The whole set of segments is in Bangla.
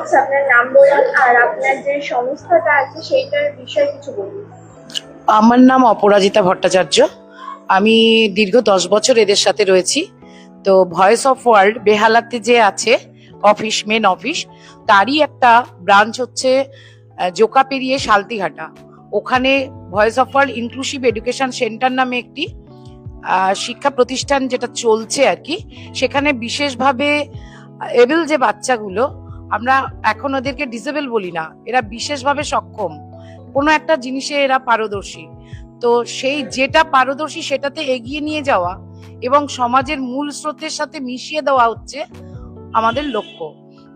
আচ্ছা, আপনার নাম বলুন আর আপনার যে সংস্থাটা আছে সেইটার বিষয়ে কিছু বলুন। আমার নাম অপরাজিতা ভট্টাচার্য। আমি দীর্ঘ 10 বছর এদের সাথে রয়েছি। তো ভয়েস অফ ওয়ার্ল্ড বেহালাতে যে আছে অফিস, মেন অফিস, তারই একটা ব্রাঞ্চ হচ্ছে জোকা পেরিয়ে শালতিঘাটা। ওখানে voice of world inclusive education centre নামে একটি শিক্ষা প্রতিষ্ঠান যেটা চলছে আর কি। সেখানে বিশেষভাবে এবেল যে বাচ্চাগুলো, আমরা এখন ওদেরকে ডিসেবল বলি না, এরা বিশেষভাবে সক্ষম, কোনো একটা জিনিসে এরা পারদর্শী। তো সেই যেটা পারদর্শী সেটাতে এগিয়ে নিয়ে যাওয়া এবং সমাজের মূল স্রোতের সাথে মিশিয়ে দেওয়া হচ্ছে আমাদের লক্ষ্য।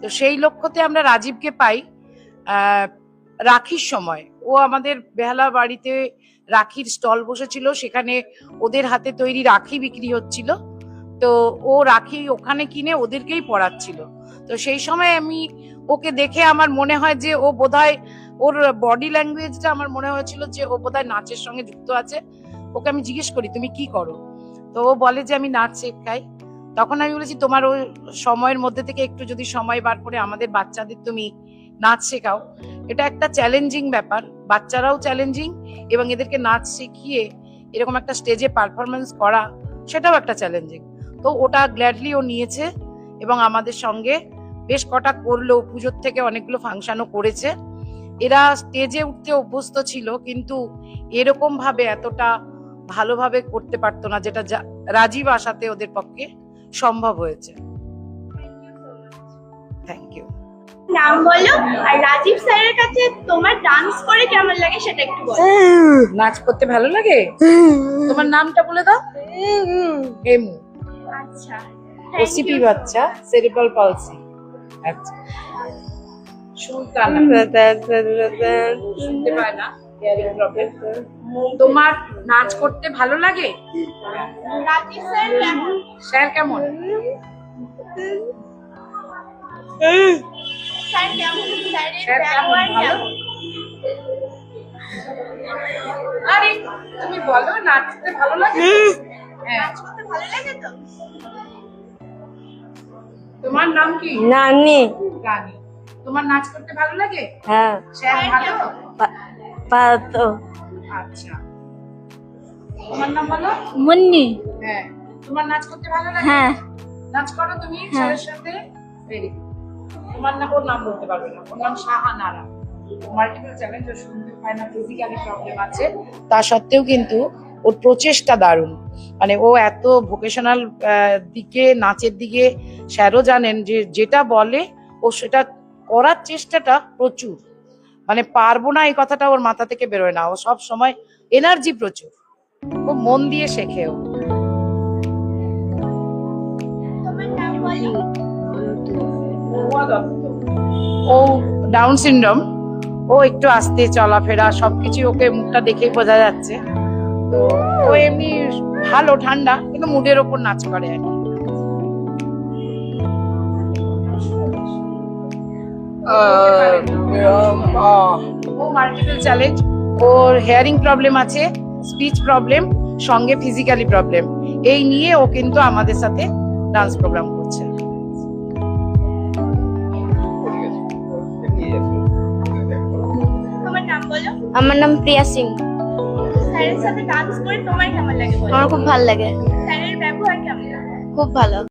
তো সেই লক্ষ্যতে আমরা রাজীবকে পাই রাখির সময়। ও আমাদের বেহালা বাড়িতে রাখির স্টল বসেছিল, সেখানে ওদের হাতে তৈরি রাখি বিক্রি হচ্ছিল। তো ও রাখি ওখানে কিনে ওদেরকেই পড়াচ্ছিল। তো সেই সময় আমি ওকে দেখে আমার মনে হয় যে ও বোধহয়, ওর বডি ল্যাঙ্গুয়েজটা আমার মনে হয়েছিল যে ও বোধহয় নাচের সঙ্গে যুক্ত আছে। ওকে আমি জিজ্ঞেস করি তুমি কি করো, তো ও বলে যে আমি নাচ শেখাই। তখন আমি বলেছি তোমার ওই সময়ের মধ্যে থেকে একটু যদি সময় বার করে আমাদের বাচ্চাদের তুমি নাচ শেখাও। এটা একটা চ্যালেঞ্জিং ব্যাপার, বাচ্চারাও চ্যালেঞ্জিং, এবং এদেরকে নাচ শিখিয়ে এরকম একটা স্টেজে পারফরমেন্স করা সেটাও একটা চ্যালেঞ্জিং। তো ওটা গ্ল্যাডলি ও নিয়েছে এবং আমাদের সঙ্গে বেশ কটা করলো, পুজোর থেকে অনেকগুলো ফাংশনও করেছে। এরা স্টেজে উঠতে অভ্যস্ত ছিল, কিন্তু এরকম ভাবে এতটা ভালোভাবে করতে পারতো না, যেটা রাজীব আসাতে ওদের পক্ষে সম্ভব হয়েছে। Thank you. নাম বলো আর রাজীব স্যারের কাছে তোমার ডান্স করে কেমন লাগে সেটা একটু বলো। নাচ করতে ভালো লাগে? তোমার নামটা বলে দাও। এমু। আচ্ছা, ওসিপি বাচ্চা, সেরিব্রাল পালসি। আচ্ছা, সুলতানা শুনতে পায় না, হিয়ারিং প্রবলেম। তোমার নাচ করতে ভালো লাগে? রাজীব স্যার কেমন? স্যার কেমন? স্যার কেমন? স্যার স্যারের কেমন? ব্যবহার ভালো? কেমন? আরে তুমি বলো, নাচতে ভালো লাগে? হ্যাঁ। নাচ করতে ভালো লাগে তো? তোমার নাম কি? নানি। রানী। তোমার নাচ করতে ভালো লাগে? হ্যাঁ, স্যার ভালো? পাতো। আচ্ছা, তোমার নাম বলো। মুন্নি। হ্যাঁ, তোমার নাচ করতে ভালো লাগে? হ্যাঁ। নাচ করো তুমি স্যারের সাথে? Very good. তোমার নাম, ওর নাম বলতে পারবে না, ওর নাম শাহানারা। মাল্টিপল চ্যালেঞ্জ, ও শুনতে পায় না, ফিজিক্যালি প্রবলেম আছে, তা সত্ত্বেও কিন্তু ওর প্রচেষ্টা দারুণ। মানে ও এত ভোকেশনাল দিকে, নাচের দিকে, স্যারও জানেন যে যেটা বলে ও সেটা করার চেষ্টাটা প্রচুর। মানে পারবো না এই কথাটা ওর মাথা থেকে বেরোয় না, ও সব সময় এনার্জি প্রচুর, খুব মন দিয়ে শেখে ও। তোমার নাম বলো। ও ডাউন সিনড্রোম, ও একটু আস্তে চলাফেরা সবকিছু, ওকে মুখটা দেখেই বোঝা যাচ্ছে। তো ও এমনি ভালো, ঠান্ডা, কিন্তু মুডের ওপর নাচ করে আর কি। ও মাল্টিপল চ্যালেঞ্জ, ওর হেয়ারিং প্রবলেম আছে, স্পিচ প্রবলেম, সঙ্গে ফিজিক্যালি প্রবলেম, এই নিয়ে ও কিন্তু আমাদের সাথে ডান্স প্রোগ্রাম করছে। তোমার নাম বলো। আমার নাম প্রিয়া সিং। স্যারের সাথে ডান্স করে তোমার কেমন লাগে বলো। আমার খুব ভালো লাগে, স্যারের ব্যবহার কেমন? খুব ভালো।